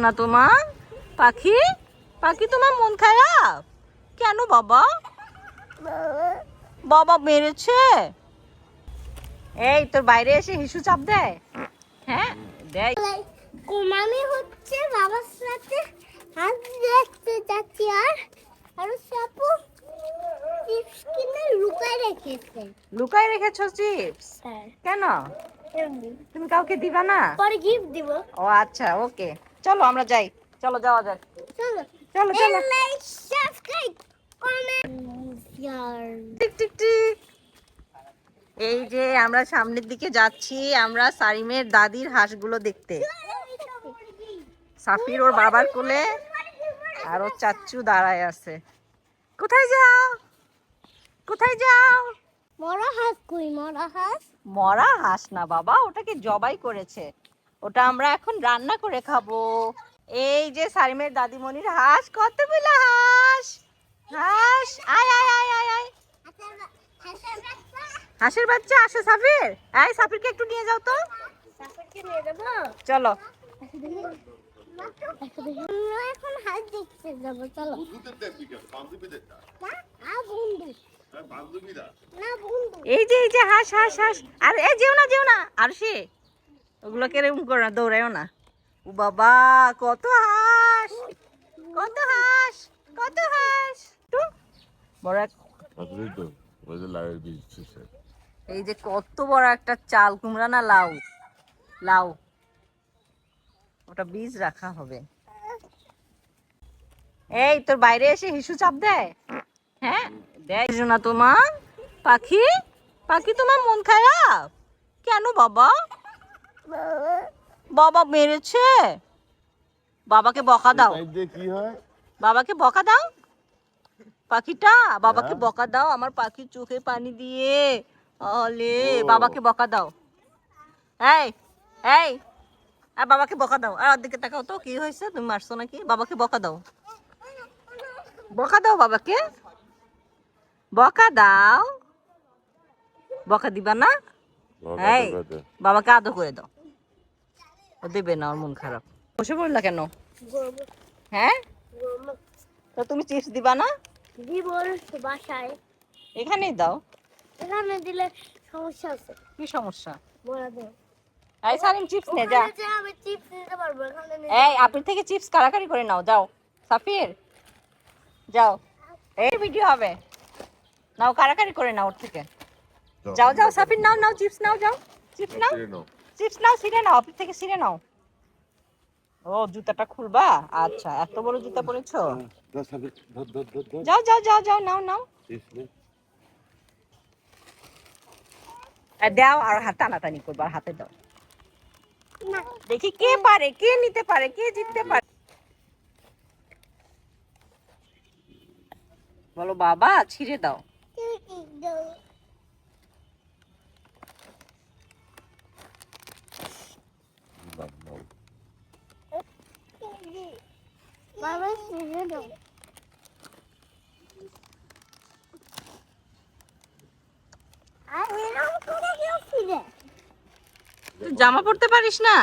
না তোমার পাখি পাখি তোমার মন খারাপ কেন বাবা? বাবা মেরেছে? এই তোর বাইরে এসে হিসু চাপ দেয়? হ্যাঁ দেয়। আমি হচ্ছে বাবার সাথে হাত দেখতে যাচ্ছি আর সাপু চিপস কিনে লুকায় রেখেছো চিপস? কেন? তুমি কাউকে দিবা না? পরে গিফট দিব। ও আচ্ছা ওকে চলো আমরা যাই, চলো যাওয়া যাক। চলো চলো চলো। Like subscribe comment tick tick tick. এই যে আমরা সামনের দিকে যাচ্ছি, আমরা সারিমের দাদির হাঁসগুলো দেখতে। সাফির ওর বাবার কোলে আর ওর চাচ্চু দাঁড়ায় আছে। কোথায় যাও কোথায় যাও? মরা হাঁস কই? মরা হাঁস? মরা হাঁস না বাবা, ওটাকে জবাই করেছে, ওটা আমরা এখন রান্না করে খাবো। এই যে সারিমের দাদিমণির হাঁস, কতগুলো হাঁস। হাঁস আয় আয় আয় আয় আয়। হাঁসের বাচ্চা আসো সাফির, এই সাফিরকে একটু নিয়ে যাও তো। সাফিরকে নিয়ে যাব? চলো। আমরা এখন হাঁস দেখতে যাব। চলো এই যে হাঁস হাঁস হাঁস। আর এই যেও না আর সে ওগুলোকে এরকম করো না, দৌড়ায়ও না। ও বাবা কত হাঁস কত হাঁস কত হাঁস। তো বড় এই যে কত বড় একটা চাল কুমড়া না লাউ, লাউ ওটা বীজ রাখা হবে। এই তোর বাইরে এসে হিসু চাপ দেয়? হ্যাঁ দেয় না তোমার পাখি পাখি তোমার মন খারাপ কেন বাবা? বাবা মেরেছে? বাবাকে বকা দাও, বাবাকে বকা দাও। পাখিটা বাবাকে বকা দাও, আমার পাখির চোখে পানি দিয়ে আলে বাবাকে বকা দাও। এই এই আর বাবাকে বকা দাও। আর ওর দিকে তাকাও তো, কি হয়েছে? তুমি মারছো নাকি? বাবাকে বকা দাও, বকা দাও বাবাকে, বকা দাও। বকা দিবা না? এই বাবাকে আদর করে দাও। ও দেবে না, ওর মন খারাপ। বসে পড়লা কেন? হ্যাঁ তো তুমি চিপস দিবা না? দিব বাসায়। এখানেই দাও। এখানে দিলে সমস্যা আছে। কি সমস্যা? বলা দাও। এই সারিম চিপস নে যা। আমি চিপস নিতে পারবো এখানে। এই আপনি থেকে চিপস কারাকারি করে নাও, যাও সাফির যাও। এই ভিডিও হবে, নাও কারাকারি করে নাও ওর থেকে। যাও যাও সাফির নাও নাও চিপস নাও, যাও চিপস নাও, চিপস নাও, ছিঁড়ে নাও, আপনি থেকে ছিঁড়ে নাও। ও জুতাটা খুলবা? আচ্ছা এত বড় জুতা পরেছো। যাও যাও যাও যাও নাও নাও। দাও আর হাত টানাটানি করবো, আর হাতে দাও। দেখি কে পারে, কে নিতে পারে, কে জিততে পারে। বলো বাবা ছিঁড়ে দাও। বাবা ছিঁড়ে দাও। আর এরকম করে কেউ ছিঁড়ে? তুই জামা পরতে পারিস না?